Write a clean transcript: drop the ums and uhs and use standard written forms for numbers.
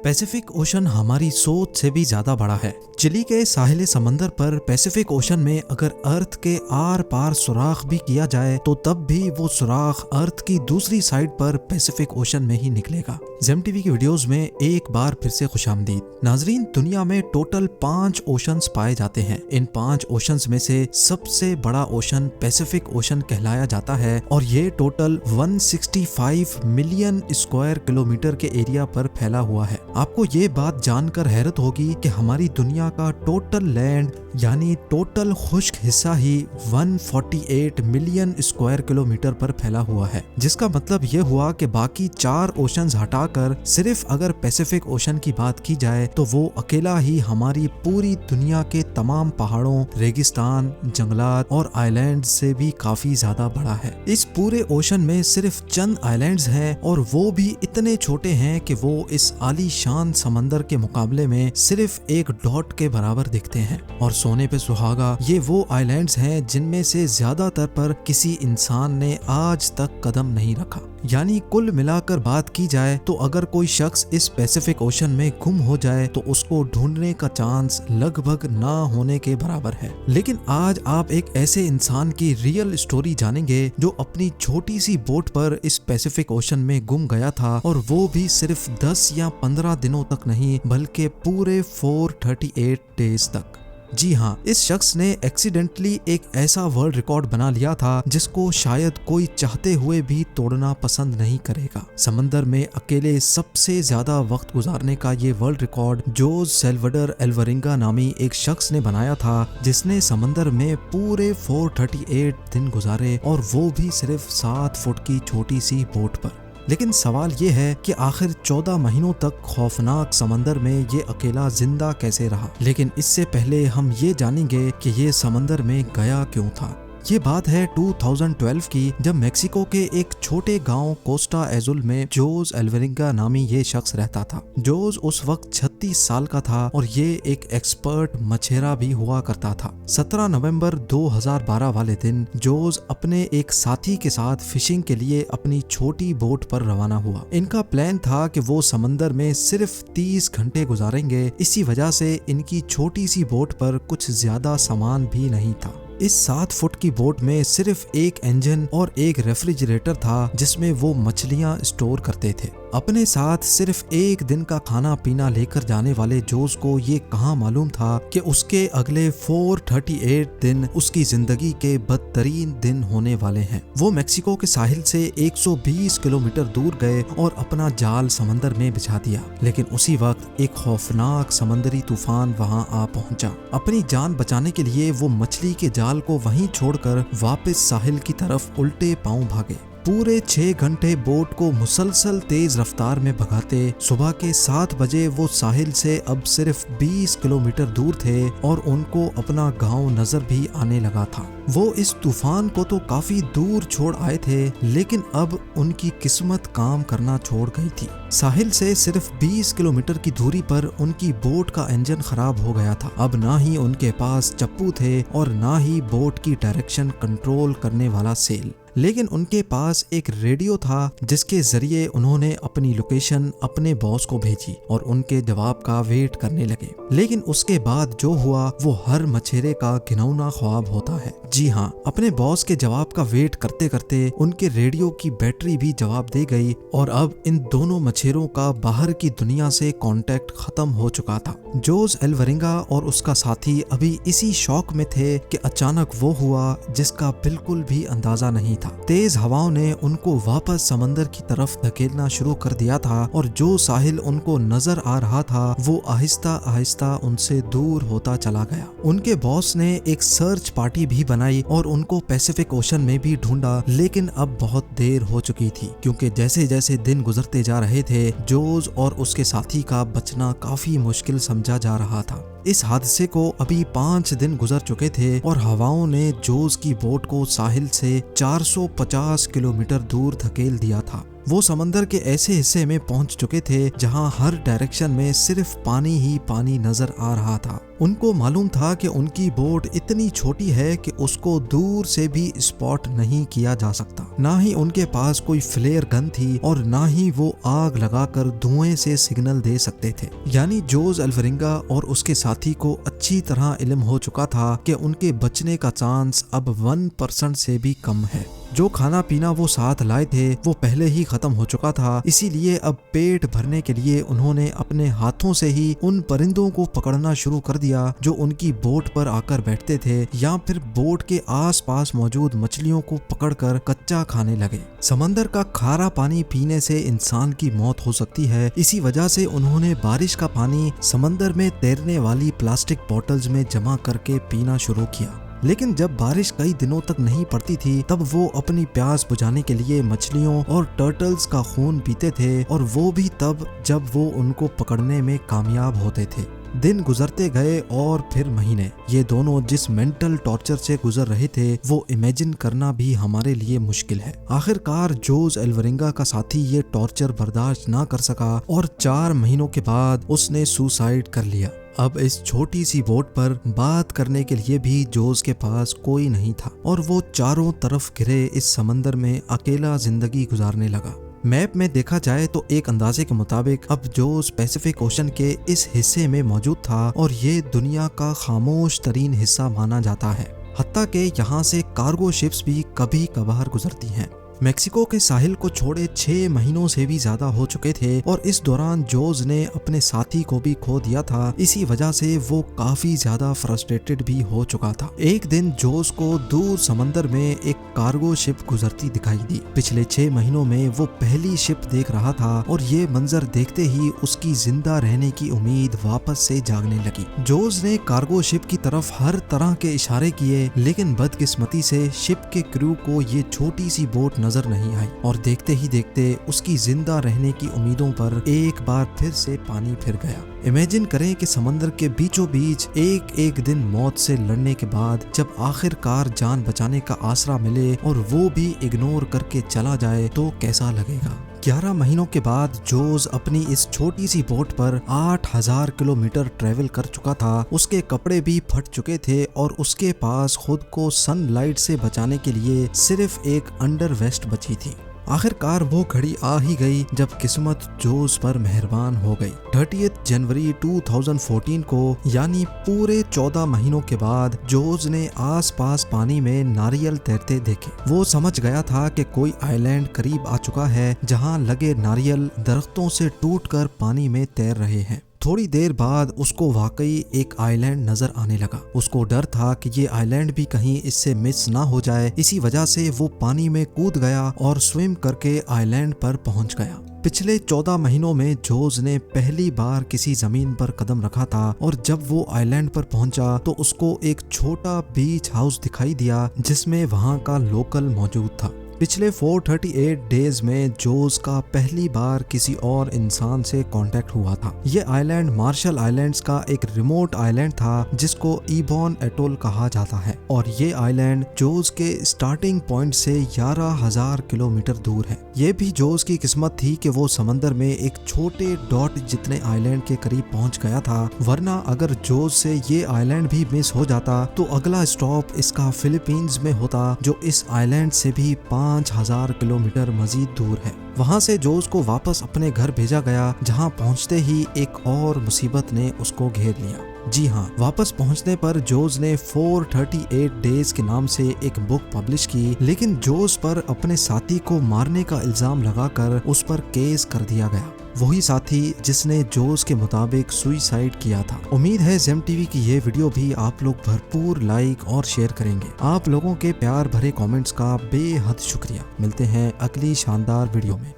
Pacific ocean हमारी सोच से भी ज्यादा बड़ा है। चिली के साहिल समंदर पर पैसिफिक ओशन में अगर अर्थ के आर पार सुराख भी किया जाए तो तब भी वो सुराख अर्थ की दूसरी साइड पर पैसिफिक ओशन में ही निकलेगा। जेम टीवी की वीडियोस में एक बार फिर से खुशामदीद। नाजरीन, दुनिया में टोटल 5 ओशंस पाए जाते हैं। इन 5 ओशंस में से सबसे बड़ा ओशन पैसिफिक ओशन कहलाया जाता है और ये टोटल 165 मिलियन स्क्वायर किलोमीटर के एरिया पर फैला हुआ है। आपको ये बात जानकर हैरत होगी कि हमारी दुनिया का टोटल लैंड यानी टोटल खुश्क हिस्सा ही 148 मिलियन स्क्वायर किलोमीटर पर फैला हुआ है, जिसका मतलब ये हुआ कि बाकी 4 ओशंस हटाकर सिर्फ अगर पैसिफिक ओशन की बात की जाए तो वो अकेला ही हमारी पूरी दुनिया के तमाम पहाड़ों, रेगिस्तान, जंगलात और आइलैंड से भी काफी ज्यादा बड़ा है। इस पूरे ओशन में सिर्फ चंद आइलैंड्स हैं और वो भी इतने छोटे हैं कि वो इस आलीशान समंदर के मुकाबले में सिर्फ एक डॉट के बराबर दिखते हैं। और सोने पे सुहागा, ये वो आइलैंड्स हैं जिनमें से ज्यादातर पर किसी इंसान ने आज तक कदम नहीं रखा। यानी कुल मिलाकर बात की जाए तो अगर कोई शख्स इस पैसिफिक ओशन में गुम हो जाए तो उसको ढूंढने का चांस लगभग ना होने के बराबर है। लेकिन आज आप एक ऐसे इंसान की रियल स्टोरी जानेंगे जो अपनी छोटी सी बोट पर इस पैसिफिक ओशन में गुम गया था, और वो भी सिर्फ 10 या 15 दिनों तक नहीं बल्कि पूरे 438 डेज तक। जी हाँ, इस शख्स ने एक्सीडेंटली एक ऐसा वर्ल्ड रिकॉर्ड बना लिया था जिसको शायद कोई चाहते हुए भी तोड़ना पसंद नहीं करेगा। समंदर में अकेले सबसे ज्यादा वक्त गुजारने का ये वर्ल्ड रिकॉर्ड जोज सेल्वडर एल्वरिंगा नामी एक शख्स ने बनाया था, जिसने समंदर में पूरे 438 दिन गुजारे और वो भी सिर्फ 7 फुट की छोटी सी बोट पर। लेकिन सवाल ये है कि आखिर 14 महीनों तक खौफनाक समंदर में ये अकेला जिंदा कैसे रहा। लेकिन इससे पहले हम ये जानेंगे कि ये समंदर में गया क्यों था। ये बात है 2012 की, जब मेक्सिको के एक छोटे गांव कोस्टा एजुल में जोज एल्वरिंगा नामी ये शख्स रहता था। जोज उस वक्त 36 साल का था और ये एक एक्सपर्ट मछेरा भी हुआ करता था। 17 नवंबर 2012 वाले दिन जोज अपने एक साथी के साथ फिशिंग के लिए अपनी छोटी बोट पर रवाना हुआ। इनका प्लान था कि वो समंदर में सिर्फ 30 घंटे गुजारेंगे। इसी वजह से इनकी छोटी सी बोट पर कुछ ज्यादा सामान भी नहीं था। इस 7 फुट की बोट में सिर्फ एक इंजन और एक रेफ्रिजरेटर था जिसमें वो मछलियां स्टोर करते थे। अपने साथ सिर्फ एक दिन का खाना पीना लेकर जाने वाले जोज को ये कहाँ मालूम था कि उसके अगले 438 दिन उसकी जिंदगी के बदतरीन दिन होने वाले हैं। वो मेक्सिको के साहिल से 120 किलोमीटर दूर गए और अपना जाल समंदर में बिछा दिया। लेकिन उसी वक्त एक खौफनाक समंदरी तूफान वहां आ पहुंचा। अपनी जान बचाने के लिए वो मछली के जाल को वहीं छोड़कर वापस साहिल की तरफ उल्टे पांव भागे। पूरे 6 घंटे बोट को मुसलसल तेज रफ्तार में भगाते सुबह के 7 बजे वो साहिल से अब सिर्फ 20 किलोमीटर दूर थे और उनको अपना गांव नजर भी आने लगा था। वो इस तूफान को तो काफी दूर छोड़ आए थे, लेकिन अब उनकी किस्मत काम करना छोड़ गई थी। साहिल से सिर्फ 20 किलोमीटर की दूरी पर उनकी बोट का इंजन खराब हो गया था। अब ना ही उनके पास चप्पू थे और ना ही बोट की डायरेक्शन कंट्रोल करने वाला सेल, लेकिन उनके पास एक रेडियो था जिसके जरिए उन्होंने अपनी लोकेशन अपने बॉस को भेजी और उनके जवाब का वेट करने लगे। लेकिन उसके बाद जो हुआ वो हर मछेरे का घिनौना ख्वाब होता है। जी हाँ, अपने बॉस के जवाब का वेट करते करते उनके रेडियो की बैटरी भी जवाब दे गई और अब इन दोनों मछेरों का बाहर की दुनिया से कांटेक्ट खत्म हो चुका था। जोज एल्वरिंगा और उसका साथी अभी इसी शौक में थे कि अचानक वो हुआ जिसका बिल्कुल भी अंदाजा नहीं था। तेज हवाओं ने उनको वापस समंदर की तरफ धकेलना शुरू कर दिया था और जो साहिल उनको नजर आ रहा था वो आहिस्ता आहिस्ता उनसे दूर होता चला गया। उनके बॉस ने एक सर्च पार्टी भी बनाई और उनको पैसिफिक ओशन में भी ढूंढा, लेकिन अब बहुत देर हो चुकी थी, क्योंकि जैसे जैसे दिन गुजरते जा रहे थे जोज और उसके साथी का बचना काफी मुश्किल समझा जा रहा था। इस हादसे को अभी 5 दिन गुजर चुके थे और हवाओं ने जोज की बोट को साहिल से 450 किलोमीटर दूर धकेल दिया था। वो समंदर के ऐसे हिस्से में पहुंच चुके थे जहां हर डायरेक्शन में सिर्फ पानी ही पानी नजर आ रहा था। उनको मालूम था कि उनकी बोट इतनी छोटी है कि उसको दूर से भी स्पॉट नहीं किया जा सकता। ना ही उनके पास कोई फ्लेयर गन थी और ना ही वो आग लगाकर धुएं से सिग्नल दे सकते थे। यानी जोस अल्वरिंगा और उसके साथी को अच्छी तरह इल्म हो चुका था कि उनके बचने का चांस अब 1% से भी कम है। जो खाना पीना वो साथ लाए थे वो पहले ही खत्म हो चुका था, इसीलिए अब पेट भरने के लिए उन्होंने अपने हाथों से ही उन परिंदों को पकड़ना शुरू कर दिया जो उनकी बोट पर आकर बैठते थे, या फिर बोट के आसपास मौजूद मछलियों को पकड़कर कच्चा खाने लगे। समंदर का खारा पानी पीने से इंसान की मौत हो सकती है, इसी वजह से उन्होंने बारिश का पानी समंदर में तैरने वाली प्लास्टिक बॉटल्स में जमा करके पीना शुरू किया। लेकिन जब बारिश कई दिनों तक नहीं पड़ती थी तब वो अपनी प्यास बुझाने के लिए मछलियों और टर्टल्स का खून पीते थे, और वो भी तब जब वो उनको पकड़ने में कामयाब होते थे। दिन गुजरते गए और फिर महीने। ये दोनों जिस मेंटल टॉर्चर से गुजर रहे थे वो इमेजिन करना भी हमारे लिए मुश्किल है। आखिरकार जोस अल्वरिंगा का साथी ये टॉर्चर बर्दाश्त ना कर सका और 4 महीनों के बाद उसने सुसाइड कर लिया। अब इस छोटी सी बोट पर बात करने के लिए भी जोस के पास कोई नहीं था और वो चारों तरफ घिरे इस समंदर में अकेला जिंदगी गुजारने लगा। मैप में देखा जाए तो एक अंदाजे के मुताबिक अब जोस पैसिफिक ओशन के इस हिस्से में मौजूद था और ये दुनिया का खामोश तरीन हिस्सा माना जाता है। हत्ता के यहाँ से कार्गो शिप्स भी कभी कभार गुजरती हैं। मेक्सिको के साहिल को छोड़े 6 महीनों से भी ज्यादा हो चुके थे और इस दौरान जोस ने अपने साथी को भी खो दिया था। इसी वजह से वो काफी ज्यादा फ्रस्ट्रेटेड भी हो चुका था। एक दिन जोस को दूर समंदर में एक कार्गो शिप गुजरती दिखाई दी। पिछले 6 महीनों में वो पहली शिप देख रहा था और ये मंजर देखते ही उसकी जिंदा रहने की उम्मीद वापस से जागने लगी। जोस ने कार्गो शिप की तरफ हर तरह के इशारे किए, लेकिन बदकिस्मती से शिप के क्रू को ये छोटी सी बोट नजर नहीं आई और देखते ही देखते उसकी जिंदा रहने की उम्मीदों पर एक बार फिर से पानी फिर गया। इमेजिन करें कि समंदर के बीचों बीच एक एक दिन मौत से लड़ने के बाद जब आखिरकार जान बचाने का आसरा मिले और वो भी इग्नोर करके चला जाए तो कैसा लगेगा। 11 महीनों के बाद जोस अपनी इस छोटी सी बोट पर 8000 किलोमीटर ट्रेवल कर चुका था। उसके कपड़े भी फट चुके थे और उसके पास खुद को सनलाइट से बचाने के लिए सिर्फ एक अंडर वेस्ट बची थी। आखिरकार वो घड़ी आ ही गई जब किस्मत जोस पर मेहरबान हो गई। 30 जनवरी 2014 को यानी पूरे 14 महीनों के बाद जोस ने आसपास पानी में नारियल तैरते देखे। वो समझ गया था कि कोई आइलैंड करीब आ चुका है जहां लगे नारियल दरख्तों से टूटकर पानी में तैर रहे हैं। थोड़ी देर बाद उसको वाकई एक आइलैंड नजर आने लगा। उसको डर था कि ये आइलैंड भी कहीं इससे मिस ना हो जाए, इसी वजह से वो पानी में कूद गया और स्विम करके आइलैंड पर पहुंच गया। पिछले 14 महीनों में जोस ने पहली बार किसी जमीन पर कदम रखा था और जब वो आइलैंड पर पहुंचा तो उसको एक छोटा बीच हाउस दिखाई दिया जिसमें वहां का लोकल मौजूद था। पिछले 438 डेज में जोस का पहली बार किसी और इंसान से कांटेक्ट हुआ था। ये आइलैंड मार्शल आइलैंड्स का एक रिमोट आइलैंड था जिसको इबॉन एटोल कहा जाता है और ये आइलैंड जोस के स्टार्टिंग पॉइंट से 11,000 किलोमीटर दूर है। ये भी जोस की किस्मत थी कि वो समंदर में एक छोटे डॉट जितने आइलैंड के करीब पहुंच गया था, वरना अगर जोस से ये आइलैंड भी मिस हो जाता तो अगला स्टॉप इसका फिलीपींस में होता, जो इस आइलैंड से भी 5,000 किलोमीटर मजीद दूर है। वहां से जोस को वापस अपने घर भेजा गया, जहां पहुंचते ही एक और मुसीबत ने उसको घेर लिया। जी हाँ, वापस पहुंचने पर जोस ने 438 डेज के नाम से एक बुक पब्लिश की, लेकिन जोस पर अपने साथी को मारने का इल्जाम लगाकर उस पर केस कर दिया गया। वही साथी जिसने जोस के मुताबिक सुसाइड किया था। उम्मीद है जेम टीवी की ये वीडियो भी आप लोग भरपूर लाइक और शेयर करेंगे। आप लोगों के प्यार भरे कमेंट्स का बेहद शुक्रिया। मिलते हैं अगली शानदार वीडियो में।